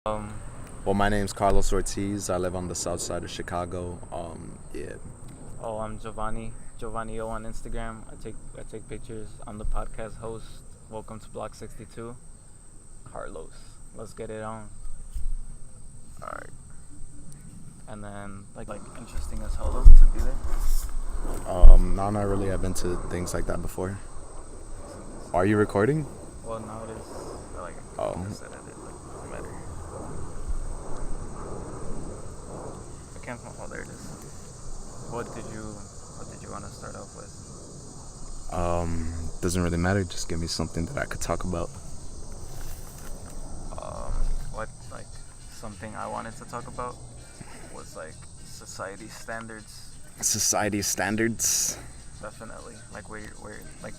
Well, my name's Carlos Ortiz. I live on the south side of Chicago. Yeah. Oh, I'm Giovanni O on Instagram. I take pictures. I'm the podcast host. Welcome to Block 62. Carlos. Let's get it on. Alright. And then like interesting as hell to be there. No, not really. I've been to things like that before. Are you recording? Well, now it is like Oh. I said I did like better. I can't find. Oh, there it is. What did you want to start off with? Doesn't really matter. Just give me something that I could talk about. What like something I wanted to talk about was like society standards. Society standards. Definitely. Like where like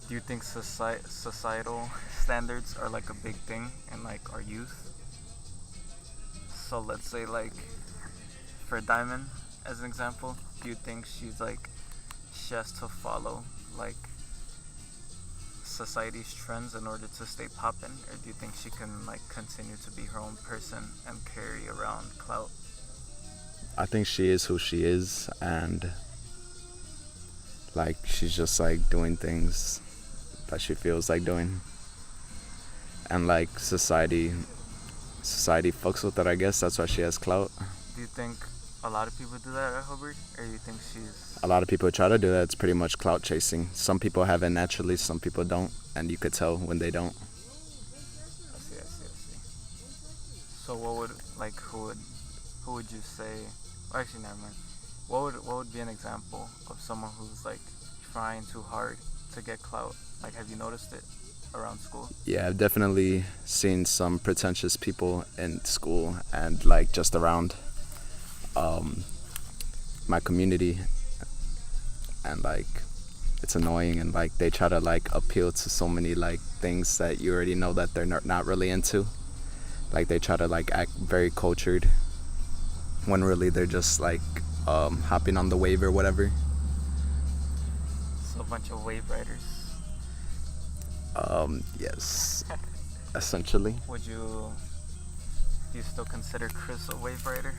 do you think societal standards are like a big thing in like our youth? So let's say like for Diamond as an example, do you think she has to follow like society's trends in order to stay poppin', or do you think she can like continue to be her own person and carry around clout? I think she is who she is, and like she's just like doing things that she feels like doing, and like society fucks with it. I guess that's why she has clout. Do you think a lot of people do that at Hubbard, or do you think she's... A lot of people try to do that. It's pretty much clout chasing. Some people have it naturally, some people don't, and you could tell when they don't. I see. So what would like who would you say? Or actually, never mind. What would be an example of someone who's like trying too hard to get clout? Like, have you noticed it around school? Yeah, I've definitely seen some pretentious people in school and like just around my community, and like it's annoying, and like they try to like appeal to so many like things that you already know that they're not really into. Like they try to like act very cultured when really they're just like hopping on the wave or whatever. So a bunch of wave riders. Yes, essentially. Do you still consider Chris a wave rider?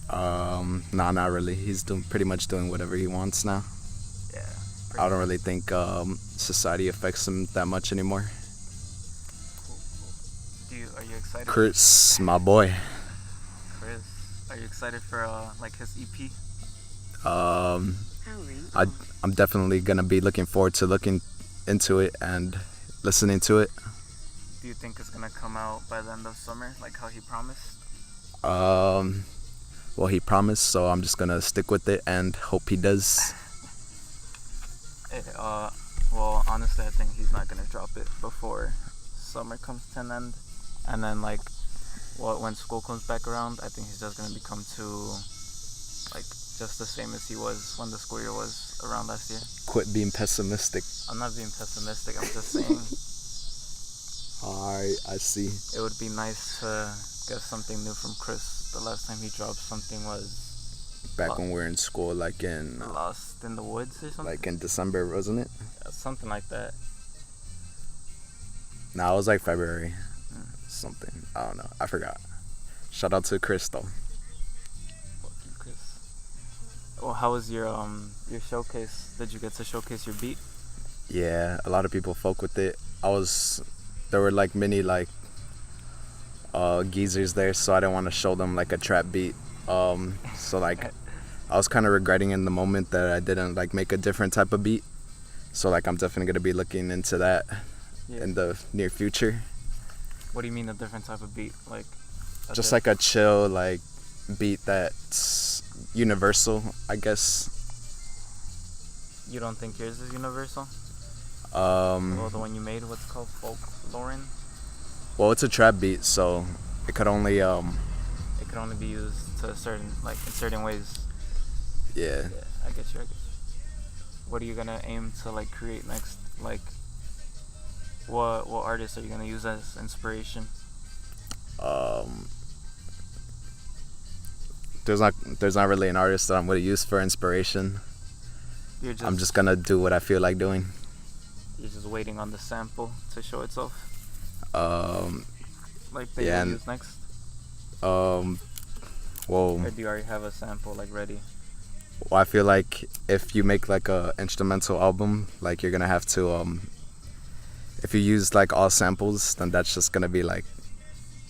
Nah, not really. He's pretty much doing whatever he wants now. Yeah. I don't really think society affects him that much anymore. Cool. Are you excited? Chris, my boy. Chris, are you excited for like his EP? I'm definitely gonna be looking forward to looking into it and listening to it. Do you think it's gonna come out by the end of summer, like how he promised? Well, he promised, so I'm just gonna stick with it and hope he does. Well, honestly, I think he's not gonna drop it before summer comes to an end, and then like, when school comes back around, I think he's just gonna become like just the same as he was when the school year was around last year. Quit being pessimistic. I'm not being pessimistic. I'm just saying. Alright, I see. It would be nice to get something new from Chris. The last time he dropped something was back when we were in school, like in Lost in the Woods or something. like in December, wasn't it? Yeah, something like that. Nah, it was like February. Something. I don't know. I forgot. Shout out to Chris though. Fuck you, Chris. Well, how was your showcase? Did you get to showcase your beat? Yeah, a lot of people folk with it. There were like many like geezers there, so I didn't want to show them like a trap beat. So like I was kind of regretting in the moment that I didn't like make a different type of beat. So like I'm definitely gonna be looking into that in the near future. What do you mean a different type of beat? Like just like a chill like beat that's universal, I guess. You don't think yours is universal? Well, the one you made, what's it called, folk Lauren? Well, it's a trap beat, so it could only It could only be used to in certain ways. Yeah. I get you. What are you gonna aim to like create next? Like, what artists are you gonna use as inspiration? There's not really an artist that I'm gonna use for inspiration. I'm just gonna do what I feel like doing. You're just waiting on the sample to show itself. Um, Like they yeah, use next. Um, well, Or do you already have a sample like ready? I feel like if you make like a instrumental album, like you're gonna have to if you use like all samples, then that's just gonna be like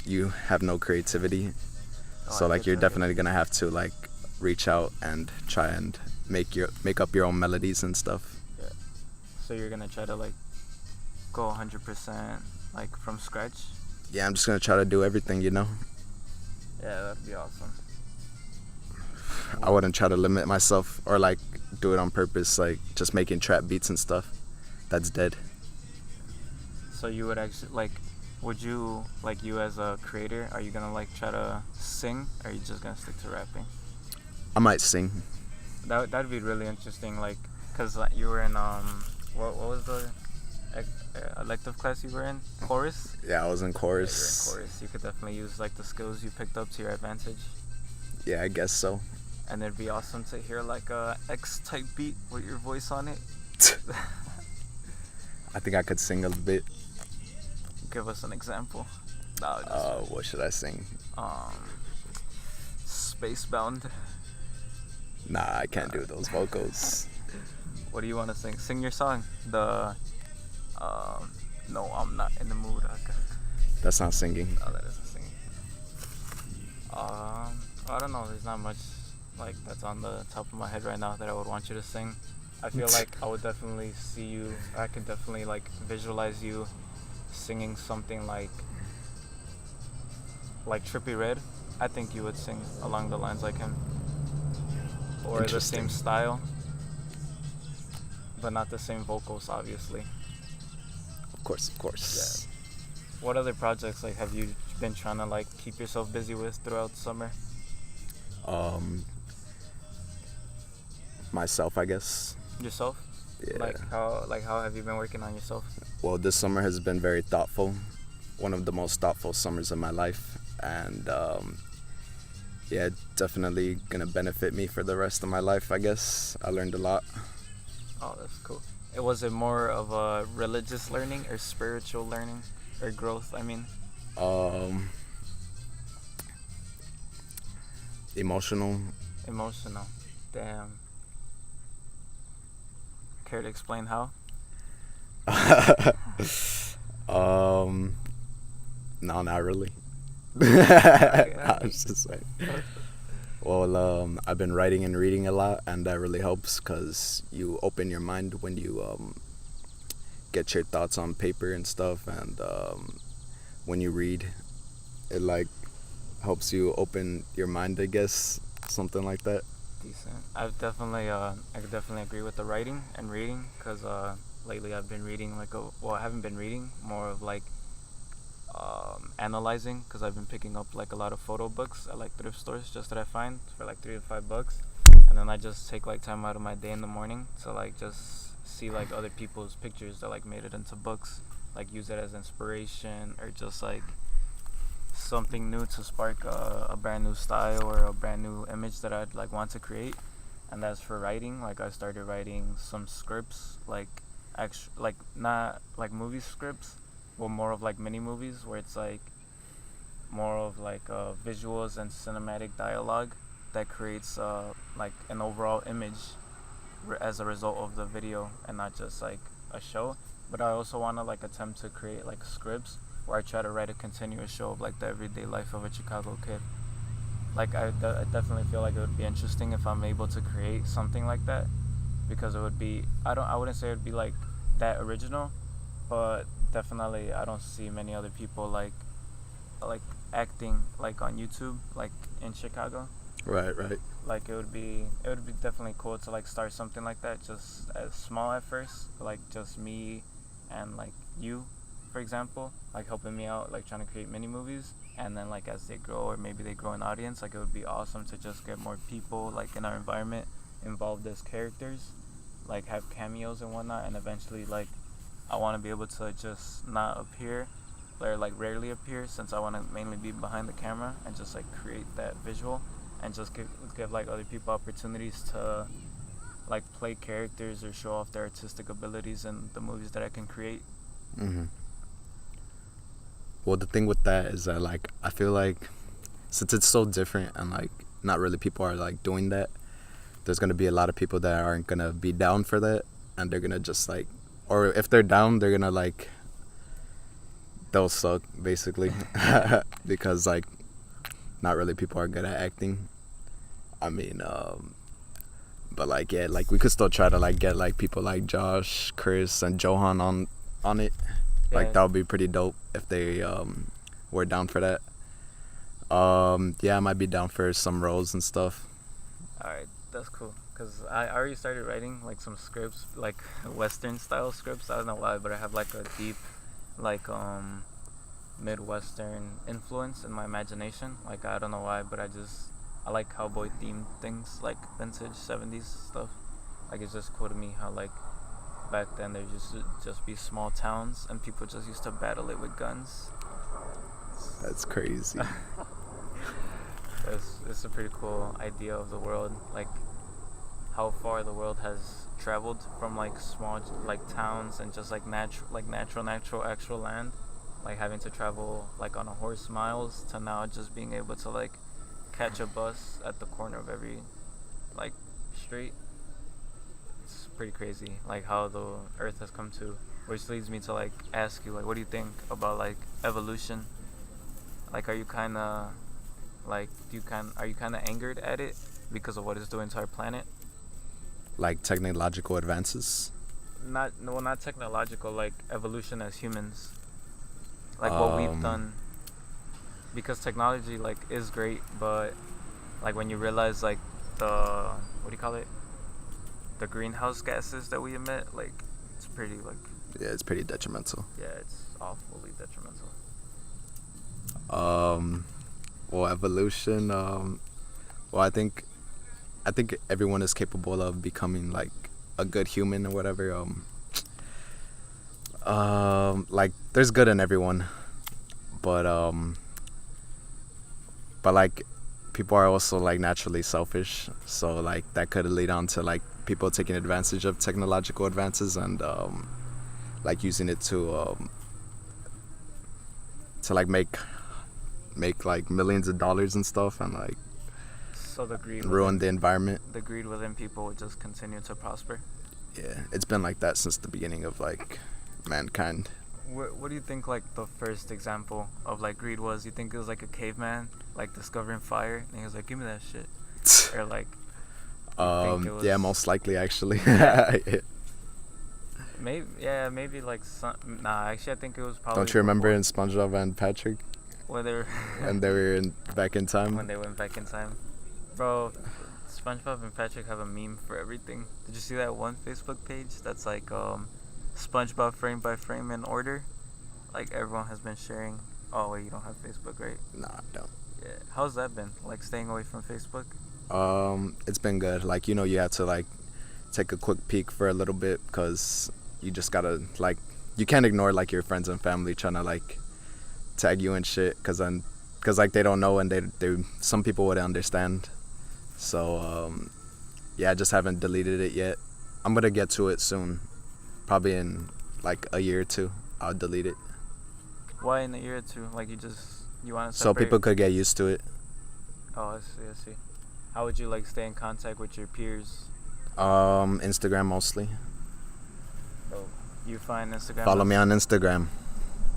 you have no creativity. Oh, So I like get you're that. definitely gonna have to like reach out and try and make up your own melodies and stuff. Yeah. So you're gonna try to like go 100% like from scratch. Yeah, I'm just gonna try to do everything, you know. Yeah, that'd be awesome. I wouldn't try to limit myself or like do it on purpose, like just making trap beats and stuff. That's dead. So you would actually like, would you like you as a creator? Are you gonna like try to sing, or are you just gonna stick to rapping? I might sing. That'd be really interesting. Like, cause you were in what was the elective class you were in? Chorus. Yeah, I was in Yeah, chorus. you're in chorus. You could definitely use like the skills you picked up to your advantage. Yeah, I guess so. And it'd be awesome to hear like a X type beat with your voice on it. I think I could sing a bit. Give us an example. No, just, What should I sing? Spacebound. Nah, I can't do those vocals. What do you want to sing? Sing your song. No, I'm not in the mood. That's not singing. No, that isn't singing. I don't know. There's not much like that's on the top of my head right now that I would want you to sing. I feel like I would definitely see you. I could definitely like visualize you singing something like Trippie Redd. I think you would sing along the lines like him, or the same style, but not the same vocals, obviously. Of course. Yeah. What other projects like have you been trying to like keep yourself busy with throughout the summer? Myself, I guess. Yourself? Yeah. Like how have you been working on yourself? Well, this summer has been very thoughtful. One of the most thoughtful summers of my life, and yeah, definitely gonna benefit me for the rest of my life, I guess. I learned a lot. Oh, that's cool. Was it more of a religious learning or spiritual learning or growth? I mean, Emotional. emotional. Damn. Care to explain how? No, not really. Okay. I was just like, well, I've been writing and reading a lot, and that really helps because you open your mind when you get your thoughts on paper and stuff, and when you read, it like helps you open your mind, I guess, something like that. Decent. I could definitely agree with the writing and reading, because lately I've been reading I haven't been reading, more of like analyzing, because I've been picking up like a lot of photo books at like thrift stores just that I find for like $3 to $5, and then I just take like time out of my day in the morning to like just see like other people's pictures that like made it into books, like use it as inspiration or just like something new to spark a brand new style or a brand new image that I'd like want to create. And as for writing, like I started writing some scripts, like not like movie scripts, but more of like mini movies where it's like more of like visuals and cinematic dialogue that creates like an overall image as a result of the video, and not just like a show. But I also want to like attempt to create like scripts where I try to write a continuous show of like the everyday life of a Chicago kid. Like I definitely feel like it would be interesting if I'm able to create something like that, because it would be, I wouldn't say it would be like that original, but definitely I don't see many other people like acting like on YouTube like in Chicago. Right. Like it would be definitely cool to like start something like that, just as small at first, like just me and like you, for example, like helping me out, like trying to create mini movies, and then like as they grow, or maybe they grow an audience, like it would be awesome to just get more people like in our environment involved as characters, like have cameos and whatnot, and eventually like I want to be able to just not appear or like rarely appear, since I want to mainly be behind the camera and just like create that visual, and just give like other people opportunities to like play characters or show off their artistic abilities in the movies that I can create. Mm-hmm. Well, the thing with that is that like I feel like since it's so different and like not really people are like doing that, there's gonna be a lot of people that aren't gonna be down for that, and they're gonna just like, or if they're down, they're gonna like, they'll suck basically, because like not really people are good at acting. I mean, but like yeah, like we could still try to like get like people like Josh, Chris, and Johan on it. Yeah. Like that would be pretty dope if they were down for that. Yeah, I might be down for some roles and stuff. Alright, that's cool. Cause I already started writing like some scripts, like Western style scripts. I don't know why, but I have like a deep, like Midwestern influence in my imagination. Like I don't know why, but I like cowboy themed things, like vintage 70s stuff. Like it's just cool to me how like back then there just be small towns and people just used to battle it with guns. That's crazy. It's a pretty cool idea of the world, like how far the world has traveled from like small like towns and just like natural actual land, like having to travel like on a horse miles to now just being able to like catch a bus at the corner of every like street. It's pretty crazy like how the earth has come to, which leads me to like ask you, like, what do you think about like evolution? Like, are you kind of angered at it because of what it's doing to our planet? Like technological advances. Not technological, like evolution as humans, like what we've done. Because technology like is great, but like when you realize like the the greenhouse gases that we emit, like it's pretty like, Yeah, it's pretty detrimental. yeah, it's awfully detrimental. Well, evolution. Well, I think everyone is capable of becoming like a good human or whatever. Like there's good in everyone, but like people are also like naturally selfish, so like that could lead on to like people taking advantage of technological advances and like using it to like make like millions of dollars and stuff, and like So the greed ruin the environment. The greed within people would just continue to prosper. Yeah, it's been like that since the beginning of like mankind. What do you think like the first example of like greed was? You think it was like a caveman like discovering fire and he was like, give me that shit? Or like Yeah, most likely actually. maybe like some. Nah, actually, I think it was probably. Don't you remember in SpongeBob and Patrick when they were when they were back in time? when they went back in time, bro? SpongeBob and Patrick have a meme for everything. Did you see that one Facebook page that's like SpongeBob frame by frame in order? Like everyone has been sharing. Oh wait, you don't have Facebook, right? Nah, I don't. Yeah. How's that been? Like staying away from Facebook? It's been good. Like, you know, you have to like take a quick peek for a little bit because you just gotta like, you can't ignore like your friends and family trying to like tag you and shit, because like they don't know, and they some people wouldn't understand. So yeah, I just haven't deleted it yet. I'm gonna get to it soon, probably in like a year or two. I'll delete it. Why in a year or two? Like you want to So people could get used to it. Oh, I see. How would you like stay in contact with your peers? Instagram mostly. Oh, you find Instagram. Follow me on Instagram.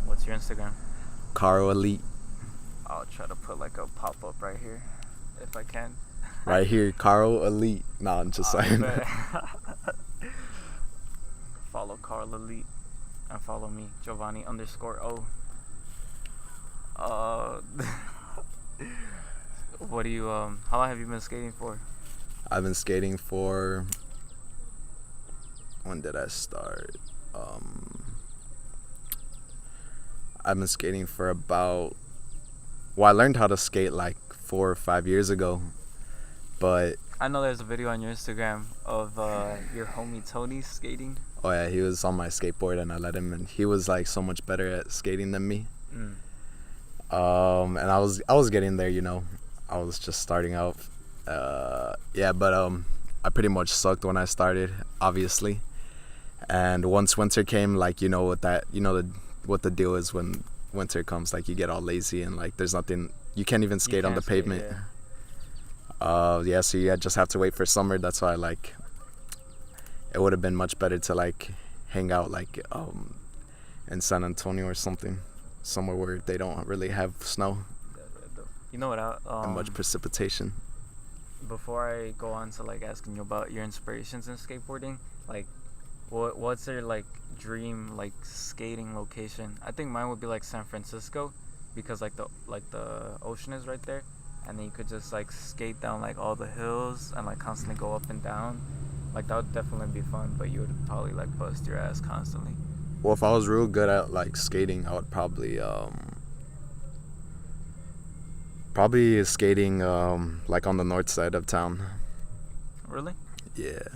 What's your Instagram? Caro Elite. I'll try to put like a pop up right here, if I can. Right here, Caro Elite. No, I'm just saying. Follow Carl Elite and follow me, Giovanni_O. What do you how long have you been skating for? I've been skating for, when did I start? I've been skating for about, well, I learned how to skate like 4 or 5 years ago, but I know there's a video on your Instagram of your homie Tony skating. oh yeah, he was on my skateboard and I let him, and he was like so much better at skating than me. And I was getting there, you know. I was just starting out. Yeah, but I pretty much sucked when I started, obviously. And once winter came, like, what the deal is when winter comes, like you get all lazy and like there's nothing, You can't even skate on the pavement. Yeah. So you just have to wait for summer. That's why like it would have been much better to like hang out like in San Antonio or something, somewhere where they don't really have snow You know what? and much precipitation. Before I go on to like asking you about your inspirations in skateboarding, like what's your like dream like skating location? I think mine would be like San Francisco, because like the ocean is right there, and then you could just like skate down like all the hills and like constantly go up and down. Like that would definitely be fun, but you would probably like bust your ass constantly. Well, if I was real good at like skating, I would probably skating like on the north side of town. Really? Yeah.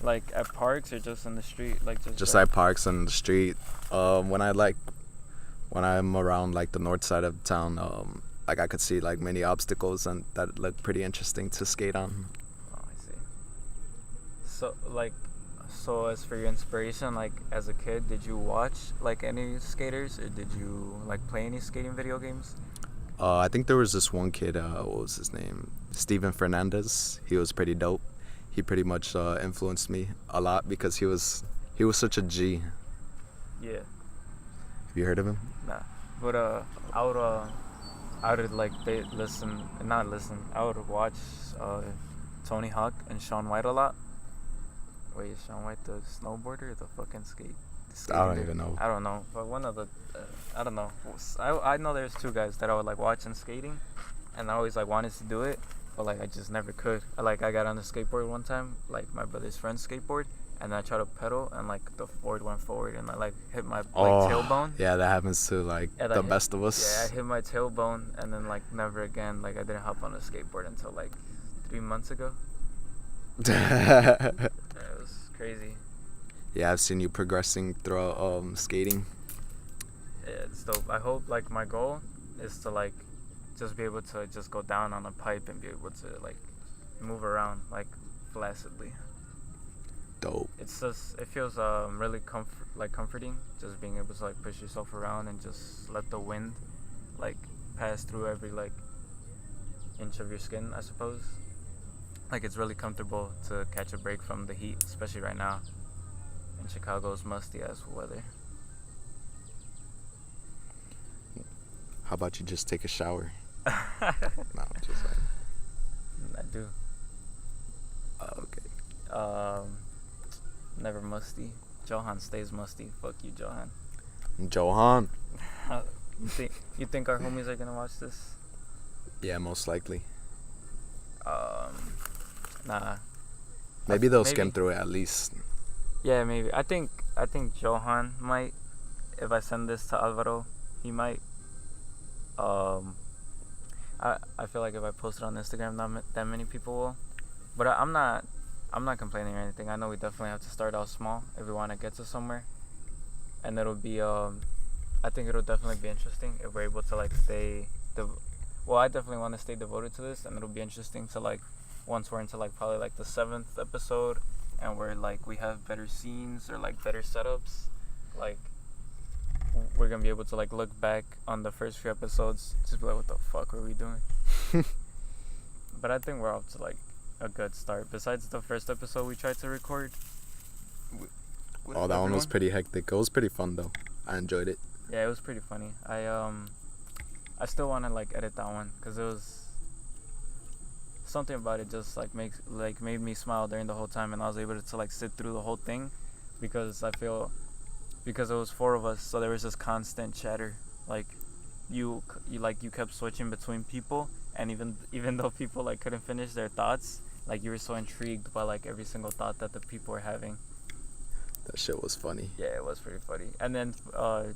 Like at parks or just in the street? Like Just at parks and the street. When I'm around like the north side of town, like I could see like many obstacles and that look pretty interesting to skate on. Oh, I see. So as for your inspiration, like as a kid, did you watch like any skaters, or did you like play any skating video games? I think there was this one kid, what was his name? Steven Fernandez. He was pretty dope. He pretty much influenced me a lot because he was such a G. Yeah. Have you heard of him? Nah. But I would like I would watch Tony Hawk and Shaun White a lot. Wait, is Shaun White the snowboarder or the fucking skate? I don't even know. I don't know, but one of the I don't know. I know there's two guys that I would like watching skating, and I always like wanted to do it, but like I just never could. I got on the skateboard one time, like my brother's friend's skateboard, and I tried to pedal, and like the board went forward, and I like hit my tailbone. Yeah, that happens to like the best of us. Yeah, I hit my tailbone, and then like never again. Like I didn't hop on a skateboard until like 3 months ago. Yeah, it was crazy. Yeah, I've seen you progressing through skating. Yeah, it's dope. I hope like my goal is to like just be able to just go down on a pipe and be able to like move around like flaccidly. Dope. It's just it feels really comforting just being able to like push yourself around and just let the wind like pass through every like inch of your skin, I suppose. Like it's really comfortable to catch a break from the heat, especially right now in Chicago's musty ass weather. How about you just take a shower? No, just like. I do. Oh, okay. Never musty. Johan stays musty. Fuck you, Johan. Johan. You think our homies are gonna watch this? Yeah, most likely. Nah. Maybe they'll skim through it at least. Yeah, maybe. I think Johan might. If I send this to Alvaro, he might. I feel like if I post it on Instagram, not that many people will. But I'm not complaining or anything. I know we definitely have to start out small if we want to get to somewhere, and it'll be I think it'll definitely be interesting if we're able to like stay. Well, I definitely want to stay devoted to this, and it'll be interesting to like once we're into like probably like the 7th episode, and we're like we have better scenes or like better setups, like we're gonna be able to like look back on the first few episodes, just be like, what the fuck were we doing? But I think we're off to like a good start. Besides the first episode we tried to record. That one was pretty hectic. It was pretty fun though. I enjoyed it. Yeah, it was pretty funny. I still want to like edit that one because it was something about it just like made me smile during the whole time, and I was able to like sit through the whole thing because it was 4 of us, so there was this constant chatter. Like you kept switching between people, and even though people like couldn't finish their thoughts, like you were so intrigued by like every single thought that the people were having. That shit was funny. Yeah, it was pretty funny. And then for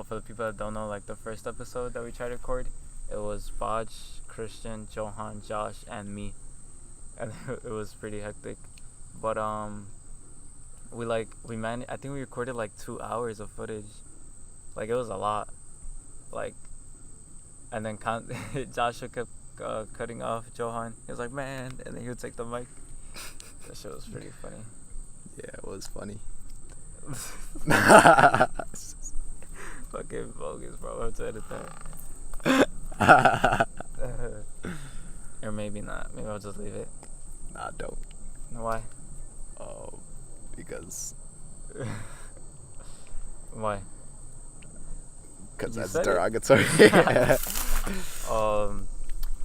the people that don't know, like the first episode that we tried to record, it was Botch, Christian, Johan, Josh, and me, and it was pretty hectic. But I think we recorded like 2 hours of footage. Like it was a lot. Like, and then Joshua kept cutting off Johan. He was like, man, and then he would take the mic. That shit was pretty funny. Yeah, it was funny. Fucking bogus, bro. I have to edit that. Or maybe not. Maybe I'll just leave it. Nah, don't. Why? Because Why? You that's said it. derogatory.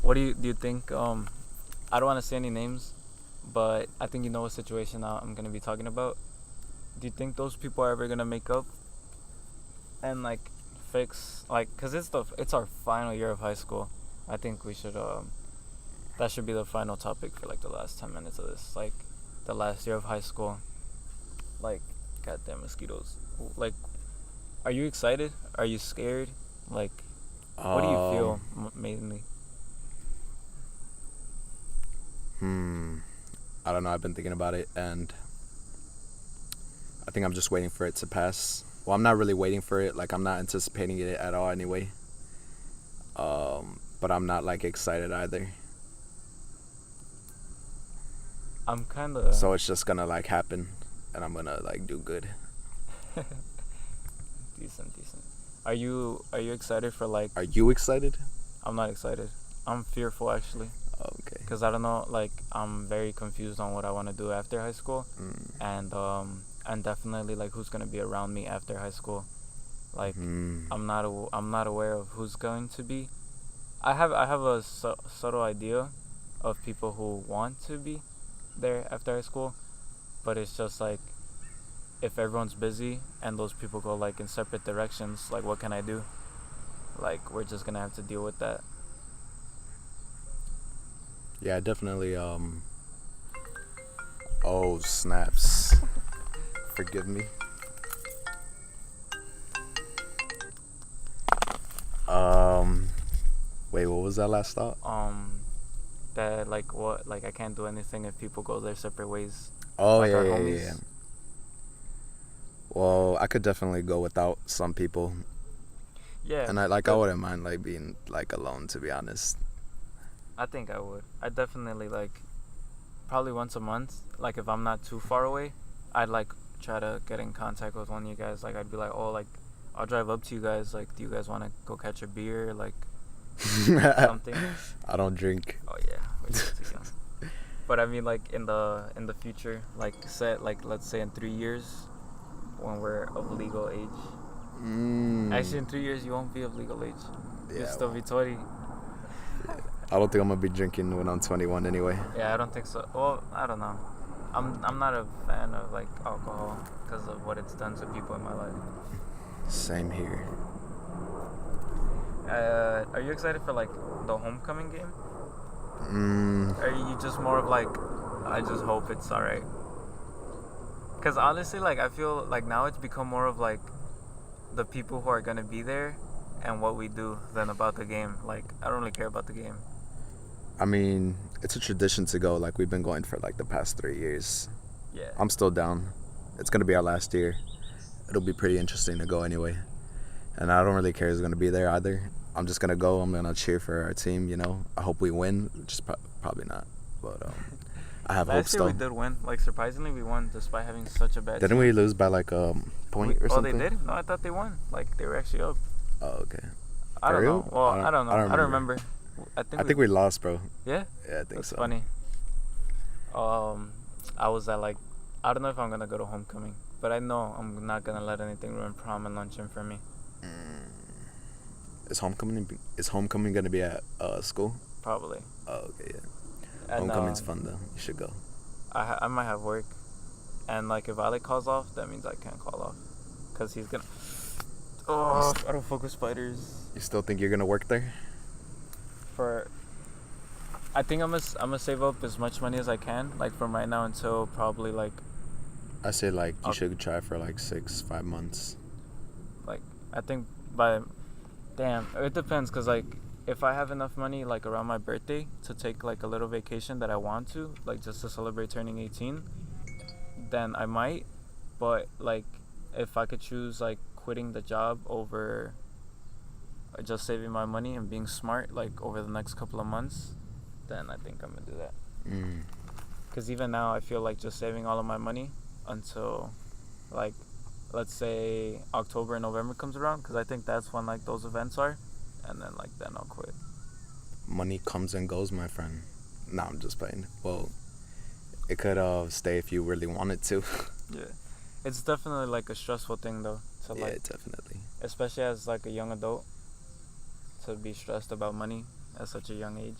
What do you think? I don't want to say any names, but I think you know what situation I'm gonna be talking about. Do you think those people are ever gonna make up and like fix cause it's our final year of high school. I think we should that should be the final topic for like the last 10 minutes of this, like the last year of high school. Like, goddamn mosquitoes. Like, are you excited? Are you scared? Like, what do you feel mainly? I don't know. I've been thinking about it, and I think I'm just waiting for it to pass. Well, I'm not really waiting for it. Like, I'm not anticipating it at all anyway. But I'm not like excited either. I'm kind of. So it's just gonna like happen, and I'm gonna like do good. Decent. Are you excited for like? Are you excited? I'm not excited. I'm fearful actually. Okay. Cause I don't know. Like, I'm very confused on what I want to do after high school, and definitely like who's gonna be around me after high school. Like, I'm not aware of who's going to be. I have a subtle idea of people who want to be there after high school, but it's just like, if everyone's busy and those people go like in separate directions, like what can I do? Like, we're just gonna have to deal with that. Yeah, definitely. Oh snaps! Forgive me. Wait, what was that last thought? That like what, like I can't do anything if people go their separate ways. Oh, like our yeah. homies. Well, I could definitely go without some people, Yeah. and I wouldn't mind like being like alone, to be honest. I think I would. I definitely like, probably once a month. Like, if I'm not too far away, I'd like try to get in contact with one of you guys. Like, I'd be like, oh, like I'll drive up to you guys. Like, do you guys want to go catch a beer? Like, something. I don't drink. Oh yeah, we're too young. But I mean, like in the future, like let's say in 3 years, when we're of legal age. Actually, in 3 years you won't be of legal age. You'll still be 20. I don't think I'm gonna be drinking when I'm 21 anyway. Yeah, I don't think so. Well, I don't know. I'm not a fan of like alcohol because of what it's done to people in my life. Same here. Are you excited for like the homecoming game? Are you just more of like, I just hope it's alright? Because honestly, like I feel like now it's become more of like the people who are gonna be there and what we do than about the game. Like, I don't really care about the game. I mean, it's a tradition to go. Like, we've been going for like the past 3 years. Yeah. I'm still down. It's gonna be our last year. It'll be pretty interesting to go anyway. And I don't really care who's gonna be there either. I'm just gonna go. I'm gonna cheer for our team. You know, I hope we win. Just probably not, but I have hope Last year still. we did win. Like, surprisingly, we won despite having such a bad Didn't team. we lose by like a point or something? Oh, they did? No, I thought they won. Like, they were actually up. Oh, okay. I don't know. Well, I don't know. I don't remember. I think we lost, bro. Yeah? Yeah, I think That's so. funny. I was at like, I don't know if I'm gonna go to homecoming, but I know I'm not gonna let anything ruin prom and luncheon for me. Is homecoming gonna be at school? Probably. Oh, okay, yeah. And, Homecoming's fun though. You should go. I might have work, and like if Alec calls off, that means I can't call off, cause he's gonna. Oh, I don't fuck with spiders. You still think you're gonna work there? I think I'm gonna save up as much money as I can, like from right now until probably like. I say like you should try for like 5 months. Like, I think damn, it depends, cause like if I have enough money like around my birthday to take like a little vacation that I want to, like just to celebrate turning 18, then I might. But like if I could choose like quitting the job over just saving my money and being smart like over the next couple of months, then I think I'm gonna do that. Because even now I feel like just saving all of my money until like, let's say October and November comes around, because I think that's when like those events are, and then like then I'll quit. Money comes and goes, my friend. No, I'm just playing. Well, it could stay if you really wanted to. Yeah, it's definitely like a stressful thing though to Yeah, like, definitely. especially as like a young adult, to be stressed about money at such a young age.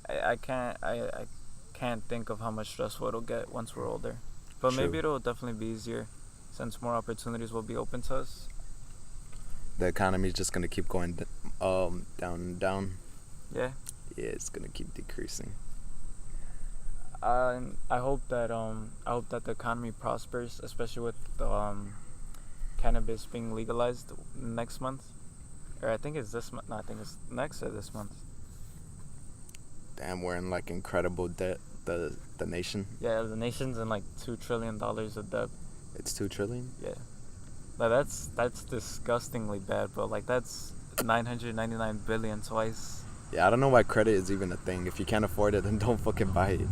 I can't think of how much stressful it'll get once we're older. But True. maybe it'll definitely be easier since more opportunities will be open to us. The economy is just gonna keep going down and down. Yeah. Yeah, it's gonna keep decreasing. I hope that the economy prospers, especially with cannabis being legalized next month, or I think it's this month. No, I think it's next or this month. Damn, we're in like incredible debt. The nation. Yeah, the nation's in like $2 trillion of debt. It's 2 trillion. Yeah, like that's disgustingly bad, bro. Like that's 999 billion twice. Yeah, I don't know why credit is even a thing. If you can't afford it, then don't fucking buy it.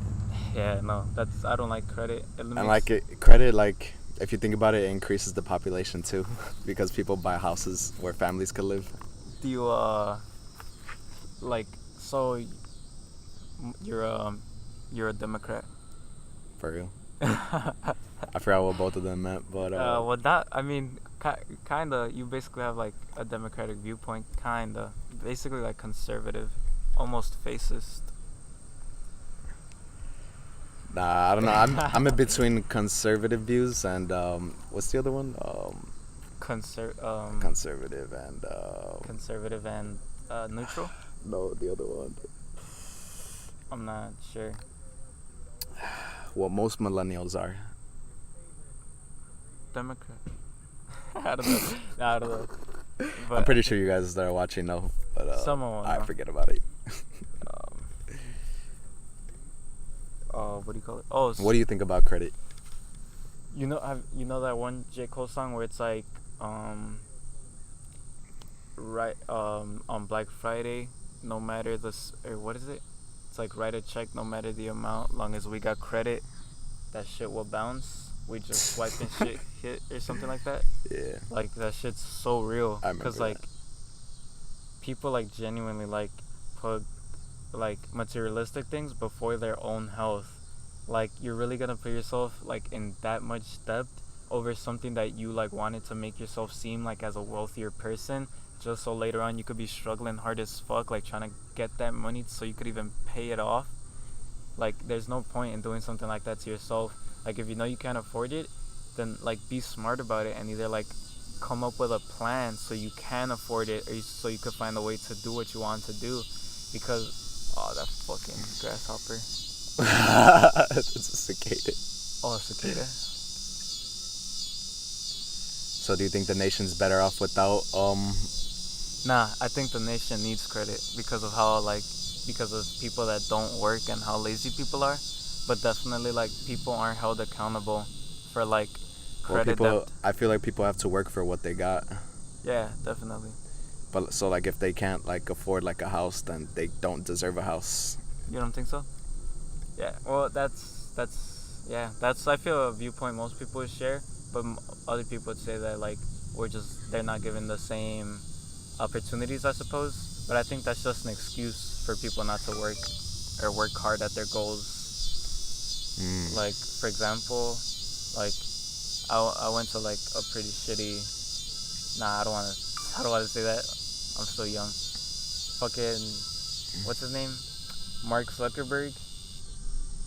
Yeah, no, I don't like credit. And like credit, like if you think about it, it increases the population too, because people buy houses where families could live. Do you like so you're a Democrat? For real. I forgot what both of them meant, but Well, that I mean, kinda. You basically have like a democratic viewpoint, kinda. Basically, like conservative, almost fascist. nah, I don't know. I'm in between conservative views and what's the other one? Conservative and Conservative and neutral. no, the other one. I'm not sure. What most millennials are. Democrat. I don't know. I don't know. But I'm pretty sure you guys that are watching know, but someone will I know. forget about it. What do you call it? Oh, What do you think about credit? you know that one J. Cole song where it's like right on Black Friday, no matter or what is it? It's like write a check no matter the amount, long as we got credit, that shit will bounce. We just swipe and shit hit or something like that. Yeah. Like that shit's so real. I remember Cause like people like genuinely like put like materialistic things before their own health. Like you're really gonna put yourself like in that much debt over something that you like wanted to make yourself seem like as a wealthier person, just so later on you could be struggling hard as fuck, like trying to get that money so you could even pay it off. Like there's no point in doing something like that to yourself. Like if you know you can't afford it, then like be smart about it and either like come up with a plan so you can afford it, or so you could find a way to do what you want to do. Because that fucking grasshopper. It's a cicada. Oh, a cicada. So do you think the nation's better off without Nah, I think the nation needs credit because of because of people that don't work and how lazy people are. But definitely like people aren't held accountable for like credit debt. I feel like people have to work for what they got. Yeah, definitely. But so like if they can't like afford like a house, then they don't deserve a house. You don't think so? Yeah. Well, that's I feel a viewpoint most people would share, but other people would say that like they're not given the same opportunities, I suppose. But I think that's just an excuse for people not to work or work hard at their goals. Like for example, like I went to like a pretty shitty. Nah, I don't want to say that. I'm still young. Fucking, what's his name? Mark Zuckerberg.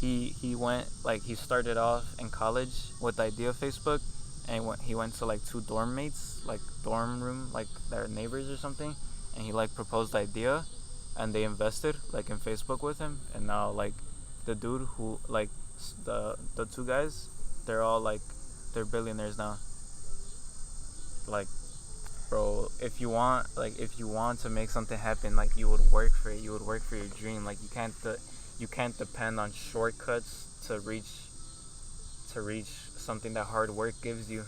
He went like he started off in college with the idea of Facebook, and he went to like two dorm mates, like dorm room, like their neighbors or something, and he like proposed the idea, and they invested like in Facebook with him, and now like the dude who like the two guys, they're all like they're billionaires now. Like, bro, if you want to make something happen, like you would work for it. You would work for your dream. Like you can't depend on shortcuts to reach something that hard work gives you.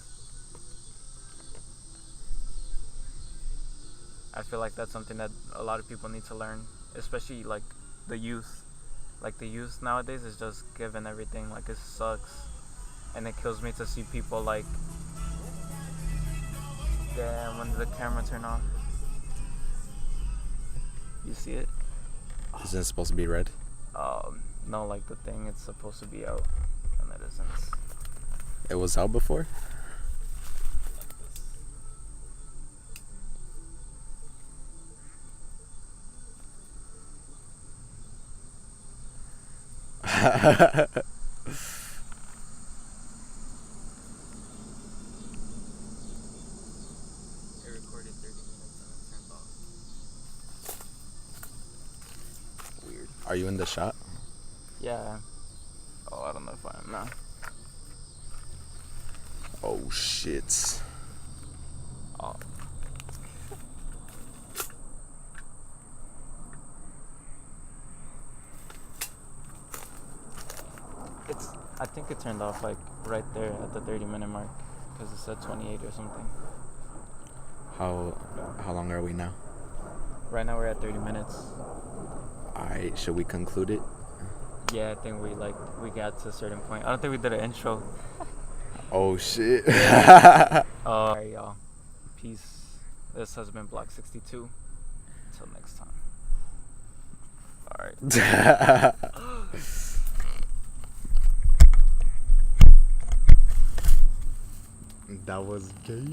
I feel like that's something that a lot of people need to learn, especially like the youth. Like the youth nowadays is just given everything. Like it sucks, and it kills me to see people like. Damn, when did the camera turn off? You see it? Isn't it supposed to be red? No, like the thing, it's supposed to be out, and it isn't. It was out before? It recorded 30 minutes and it turned off. Weird. Are you in the shot? Yeah. Oh, I don't know if I am now. Oh shit. Oh. I think it turned off like right there at the 30-minute mark because it said 28 or something. How long are we now? Right now we're at 30 minutes. Alright, should we conclude it? Yeah, I think we got to a certain point. I don't think we did an intro. Oh shit. Alright, y'all. Peace. This has been Block 62. Until next time. Alright. That was gay.